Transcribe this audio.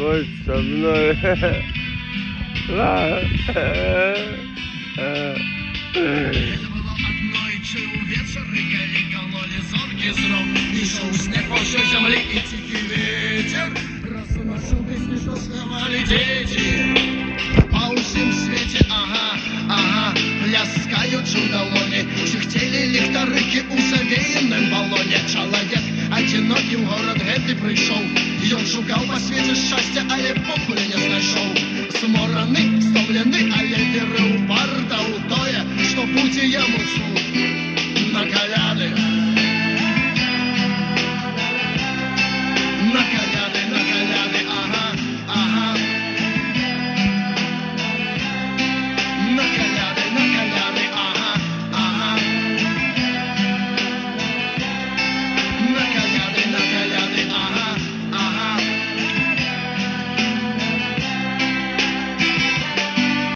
Будь со мной. Однойчы увечары, калі кололи зоркі зрок, ішоў снег па ўсёй зямлі і ціхі ветер разносіў песні, што спявалі дзеці. Па ўсім свеце, пляскаючы ў далоні, чыхцелі ліхтарыкі ў завеяным балоне. Чалавек адзінокі ў горад гэты прыйшоў, ён шукаў па свеце